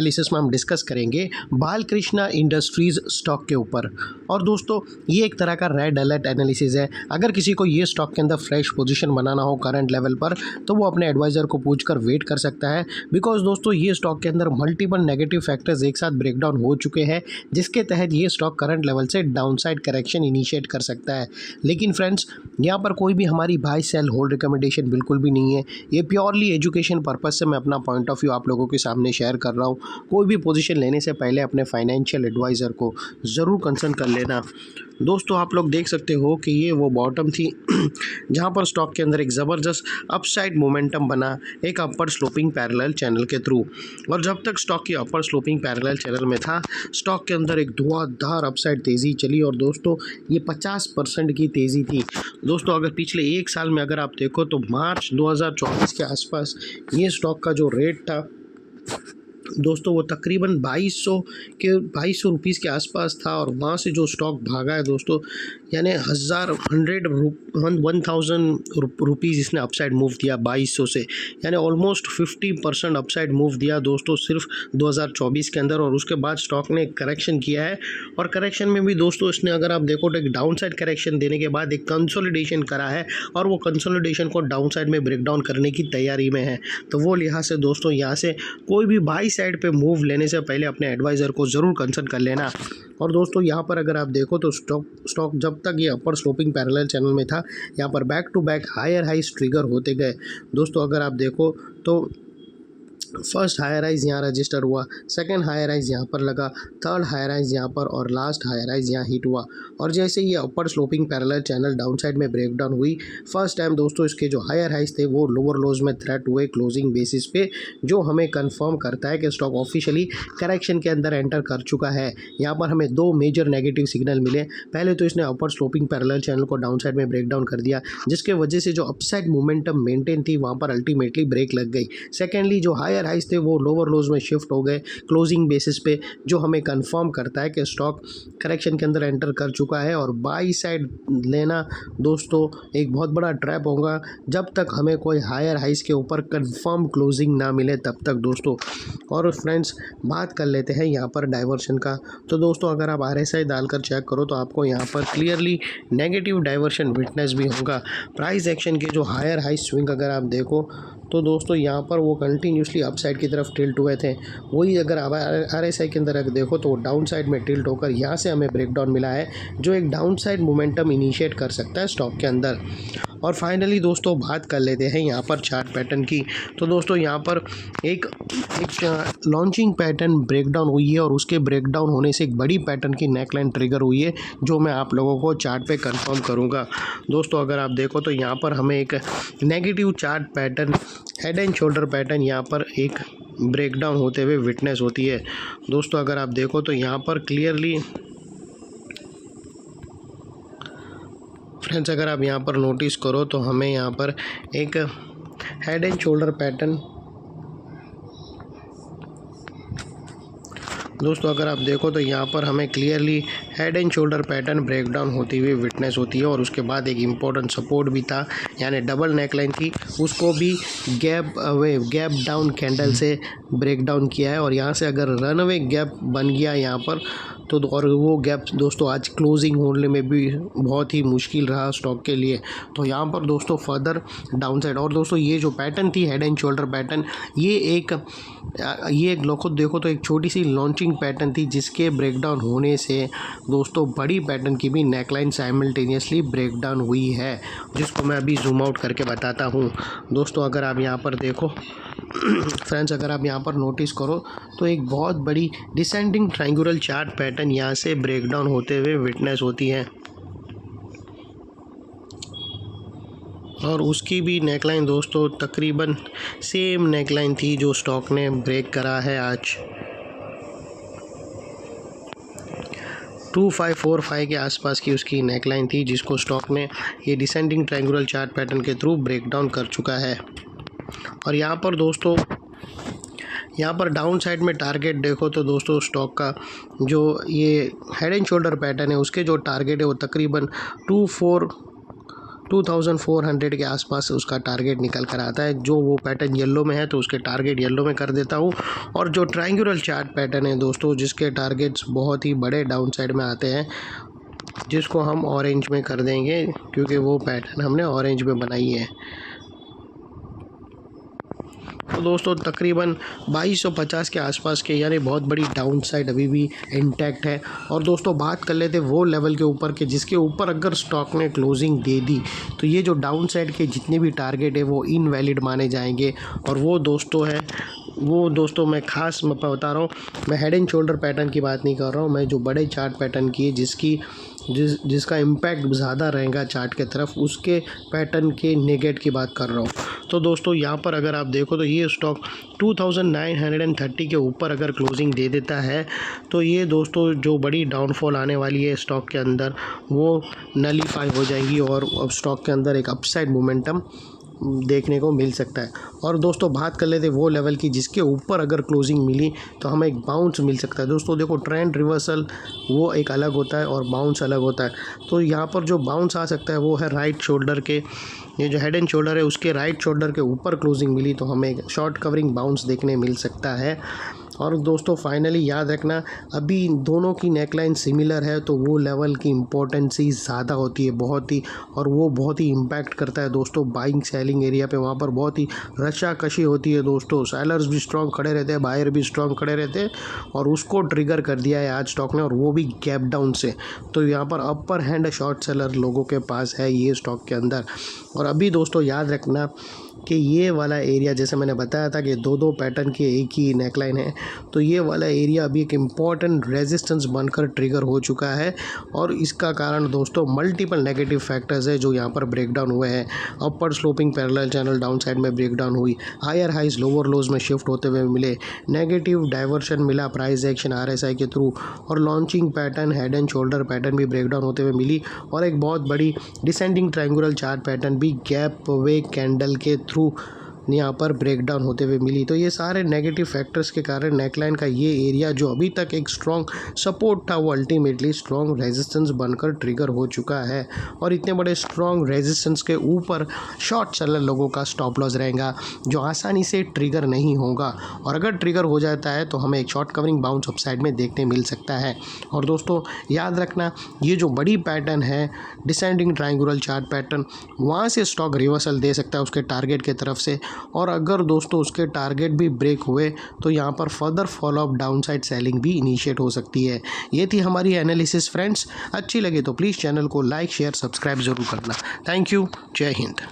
Analysis में हम discuss करेंगे बालकृष्णा इंडस्ट्रीज़ स्टॉक के ऊपर। और दोस्तों ये एक तरह का रेड अलर्ट एनालिसिस है। अगर किसी को ये स्टॉक के अंदर फ्रेश पोजीशन बनाना हो करंट लेवल पर तो वो अपने एडवाइज़र को पूछकर वेट कर सकता है, बिकॉज दोस्तों ये स्टॉक के अंदर मल्टीपल नेगेटिव फैक्टर्स एक साथ ब्रेकडाउन हो चुके हैं, जिसके तहत ये स्टॉक करंट लेवल से डाउनसाइड करेक्शन इनिशिएट कर सकता है। लेकिन फ्रेंड्स यहाँ पर कोई भी हमारी बाय सेल होल्ड रिकमेंडेशन बिल्कुल भी नहीं है। ये प्योरली एजुकेशन पर्पस से मैं अपना पॉइंट ऑफ व्यू आप लोगों के सामने शेयर कर रहा हूँ। कोई भी पोजीशन लेने से पहले अपने फाइनेंशियल एडवाइज़र को ज़रूर कंसल्ट कर लेना। दोस्तों आप लोग देख सकते हो कि ये वो बॉटम थी जहाँ पर स्टॉक के अंदर एक ज़बरदस्त अपसाइड मोमेंटम बना एक अपर स्लोपिंग पैरेलल चैनल के थ्रू। और जब तक स्टॉक की अपर स्लोपिंग पैरेलल चैनल में था, स्टॉक के अंदर एक धुआंधार अपसाइड तेज़ी चली और दोस्तों ये 50% की तेज़ी थी। दोस्तों अगर पिछले एक साल में अगर आप देखो तो मार्च 2024 के आसपास ये स्टॉक का जो रेट था दोस्तों वो तकरीबन 2200 रुपीज़ के आसपास था। और वहाँ से जो स्टॉक भागा है दोस्तों, यानी 1000 रुपीज़ इसने अपसाइड मूव दिया 2200 से, यानी ऑलमोस्ट 50% अपसाइड मूव दिया दोस्तों सिर्फ 2024 के अंदर। और उसके बाद स्टॉक ने करेक्शन किया है और करेक्शन में भी दोस्तों इसने अगर आप देखो तो एक डाउन साइड करेक्शन देने के बाद एक कंसोलिडेशन करा है और वो कंसोलिडेशन को डाउन साइड में ब्रेकडाउन करने की तैयारी में है। तो वो लिहाज से दोस्तों यहाँ से कोई भी बाई साइड पे मूव लेने से पहले अपने एडवाइज़र को ज़रूर कंसल्ट कर लेना। और दोस्तों यहाँ पर अगर आप देखो तो स्टॉक जब तक ये अपर स्लोपिंग पैरेलल चैनल में था, यहाँ पर back to back higher highs trigger होते गए। दोस्तों अगर आप देखो तो फर्स्ट हायर राइज यहाँ रजिस्टर हुआ, सेकंड हायर राइज यहाँ पर लगा, थर्ड हायर राइज यहाँ पर और लास्ट हायर राइज यहाँ हिट हुआ। और जैसे ये upper sloping parallel channel down side में ब्रेकडाउन हुई, फर्स्ट टाइम दोस्तों इसके जो हायर हाइज थे वो लोअर लोज में थ्रेट हुए क्लोजिंग बेसिस पे, जो हमें कंफर्म करता है कि स्टॉक ऑफिशियली करेक्शन के अंदर एंटर कर चुका है। यहाँ पर हमें दो मेजर नेगेटिव सिग्नल मिले। पहले तो इसने अपर स्लोपिंग पैरेलल चैनल को डाउन साइड में ब्रेकडाउन कर दिया, जिसके वजह से जो अपसाइड मोमेंटम मेंटेन थी वहाँ पर अल्टीमेटली ब्रेक लग गई। सेकेंडली जो हायर हाइज थे वो लोअर लोज में शिफ्ट हो गए क्लोजिंग बेसिस पे, जो हमें कंफर्म करता है कि स्टॉक करेक्शन के अंदर एंटर कर चुका है। और बाई साइड लेना दोस्तों एक बहुत बड़ा ट्रैप होगा जब तक हमें कोई हायर हाइज के ऊपर कंफर्म क्लोजिंग ना मिले तब तक दोस्तों। और फ्रेंड्स बात कर लेते हैं यहाँ पर डाइवर्शन का। तो दोस्तों अगर आप RSI डालकर चेक करो तो आपको यहाँ पर क्लियरली नेगेटिव डाइवर्शन विटनेस भी होगा। प्राइस एक्शन के जो हायर हाई स्विंग अगर आप देखो तो दोस्तों यहाँ पर वो कंटिन्यूसली अपसाइड की तरफ टिल्ट हुए थे। वही अगर आप RSI के अंदर अगर देखो तो डाउन साइड में टिल्ट होकर यहाँ से हमें ब्रेकडाउन मिला है, जो एक डाउन साइड मोमेंटम इनिशिएट कर सकता है स्टॉक के अंदर। और फाइनली दोस्तों बात कर लेते हैं यहाँ पर चार्ट पैटर्न की। तो दोस्तों यहाँ पर एक लॉन्चिंग पैटर्न ब्रेकडाउन हुई है और उसके ब्रेकडाउन होने से एक बड़ी पैटर्न की नेकलाइन ट्रिगर हुई है, जो मैं आप लोगों को चार्ट पे कंफर्म करूँगा। दोस्तों अगर आप देखो तो यहाँ पर हमें एक negative chart pattern head and shoulder pattern यहाँ पर एक ब्रेकडाउन होते हुए विटनेस होती है। दोस्तों अगर आप देखो तो यहाँ पर क्लियरली फ्रेंड्स अगर आप यहाँ पर नोटिस करो तो हमें यहाँ पर एक हेड एंड शोल्डर पैटर्न दोस्तों अगर आप देखो तो यहाँ पर हमें clearly head and shoulder pattern breakdown होती हुई विटनेस होती है। और उसके बाद एक इम्पोर्टेंट सपोर्ट भी था, यानी डबल नेकलाइन थी, उसको भी गैप डाउन कैंडल से ब्रेकडाउन किया है। और यहाँ से अगर रनअवे गैप बन गया यहाँ पर तो और वो गैप दोस्तों आज क्लोजिंग होने में भी बहुत ही मुश्किल रहा स्टॉक के लिए। तो यहाँ पर दोस्तों फर्दर डाउन साइड। और दोस्तों ये जो पैटर्न थी हेड एंड शोल्डर पैटर्न, ये एक खुद देखो तो एक छोटी सी लॉन्चिंग पैटर्न थी, जिसके ब्रेकडाउन होने से दोस्तों बड़ी पैटर्न की भी नेकलाइन साइमल्टेनियसली ब्रेकडाउन हुई है, जिसको मैं अभी जूम आउट करके बताता हूँ। दोस्तों अगर आप यहाँ पर देखो फ्रेंड्स अगर आप यहाँ पर नोटिस करो तो एक बहुत बड़ी डिसेंडिंग ट्रायंगुलर चार्ट पैटर्न यहाँ से ब्रेकडाउन होते हुए विटनेस होती है। और उसकी भी नेकलाइन दोस्तों तकरीबन सेम नेकलाइन थी जो स्टॉक ने ब्रेक करा है आज। 2545 के आसपास की उसकी नेकलाइन थी, जिसको स्टॉक ने ये डिसेंडिंग ट्रायंगुलर चार्ट पैटर्न के थ्रू ब्रेकडाउन कर चुका है। और यहाँ पर दोस्तों यहाँ पर डाउन साइड में टारगेट देखो तो दोस्तों स्टॉक का जो ये हेड एंड शोल्डर पैटर्न है उसके जो टारगेट है वो तकरीबन 2400 के आसपास उसका टारगेट निकल कर आता है। जो वो पैटर्न येलो में है तो उसके टारगेट येलो में कर देता हूँ, और जो ट्रायंगुलर चार्ट पैटर्न है दोस्तों, जिसके टारगेट्स बहुत ही बड़े डाउन साइड में आते हैं, जिसको हम ऑरेंज में कर देंगे क्योंकि वो पैटर्न हमने ऑरेंज में बनाई है। तो दोस्तों तकरीबन 2250 के आसपास के, यानी बहुत बड़ी डाउन साइड अभी भी इंटैक्ट है। और दोस्तों बात कर लेते वो लेवल के ऊपर के जिसके ऊपर अगर स्टॉक ने क्लोजिंग दे दी तो ये जो डाउन साइड के जितने भी टारगेट है वो इनवैलिड माने जाएंगे। और वो दोस्तों मैं खास मैं बता रहा हूँ, मैं हेड एंड शोल्डर पैटर्न की बात नहीं कर रहा हूँ, मैं जो बड़े चार्ट पैटर्न की है जिसका इम्पैक्ट ज़्यादा रहेगा चार्ट के तरफ, उसके पैटर्न के नेगेट की बात कर रहा हूँ। तो दोस्तों यहाँ पर अगर आप देखो तो ये स्टॉक 2930 के ऊपर अगर क्लोजिंग दे देता है तो ये दोस्तों जो बड़ी डाउनफॉल आने वाली है स्टॉक के अंदर वो नलीफाई हो जाएगी, और अब स्टॉक के अंदर एक अपसाइड मोमेंटम देखने को मिल सकता है। और दोस्तों बात कर लेते वो लेवल की जिसके ऊपर अगर क्लोजिंग मिली तो हमें एक बाउंस मिल सकता है। दोस्तों देखो ट्रेंड रिवर्सल वो एक अलग होता है और बाउंस अलग होता है। तो यहाँ पर जो बाउंस आ सकता है वो है राइट शोल्डर के, ये जो हेड एंड शोल्डर है उसके राइट शोल्डर के ऊपर क्लोजिंग मिली तो हमें एक शॉर्ट कवरिंग बाउंस देखने मिल सकता है। और दोस्तों फाइनली याद रखना, अभी दोनों की नेकलाइन सिमिलर है तो वो लेवल की इम्पोर्टेंस ही ज़्यादा होती है बहुत ही, और वो बहुत ही इम्पैक्ट करता है दोस्तों बाइंग सेलिंग एरिया पे। वहाँ पर बहुत ही रशाकशी होती है दोस्तों, सेलर्स भी स्ट्रॉन्ग खड़े रहते हैं, बायर भी स्ट्रॉन्ग खड़े रहते हैं, और उसको ट्रिगर कर दिया है आज स्टॉक ने, और वो भी गैप डाउन से। तो यहाँ पर अपर हैंड शॉर्ट सेलर लोगों के पास है ये स्टॉक के अंदर। और अभी दोस्तों याद रखना कि ये वाला एरिया, जैसे मैंने बताया था कि दो पैटर्न की एक ही नेकलाइन है, तो ये वाला एरिया अभी एक इम्पॉर्टेंट रेजिस्टेंस बनकर ट्रिगर हो चुका है। और इसका कारण दोस्तों मल्टीपल नेगेटिव फैक्टर्स है जो यहाँ पर ब्रेक डाउन हुए हैं। Upper sloping parallel channel down side में ब्रेक डाउन हुई, हायर हाइज लोअर लोज में शिफ्ट होते हुए मिले, नेगेटिव डाइवर्शन मिला प्राइस एक्शन RSI के थ्रू, और launching pattern head and shoulder pattern भी ब्रेक डाउन होते हुए मिली, और एक बहुत बड़ी डिसेंडिंग ट्रायंगुलर चार्ट पैटर्न भी गैप वे कैंडल के थ्रू यहाँ पर ब्रेक डाउन होते हुए मिली। तो ये सारे नेगेटिव फैक्टर्स के कारण नेकलाइन का ये एरिया जो अभी तक एक स्ट्रॉन्ग सपोर्ट था वो अल्टीमेटली स्ट्रॉन्ग रेजिस्टेंस बनकर ट्रिगर हो चुका है। और इतने बड़े स्ट्रॉन्ग रेजिस्टेंस के ऊपर शॉर्ट सेलर लोगों का स्टॉप लॉस रहेगा जो आसानी से ट्रिगर नहीं होगा, और अगर ट्रिगर हो जाता है तो हमें एक शॉर्ट कवरिंग बाउंस अपसाइड में देखने मिल सकता है। और दोस्तों याद रखना, ये जो बड़ी पैटर्न है डिसेंडिंग ट्रायंगुलर चार्ट पैटर्न, वहाँ से स्टॉक रिवर्सल दे सकता है उसके टारगेट की तरफ से, और अगर दोस्तों उसके टारगेट भी ब्रेक हुए तो यहाँ पर further follow up down side selling भी इनिशिएट हो सकती है। ये थी हमारी एनालिसिस फ्रेंड्स। अच्छी लगे तो प्लीज़ चैनल को लाइक शेयर सब्सक्राइब ज़रूर करना। थैंक यू, जय हिंद।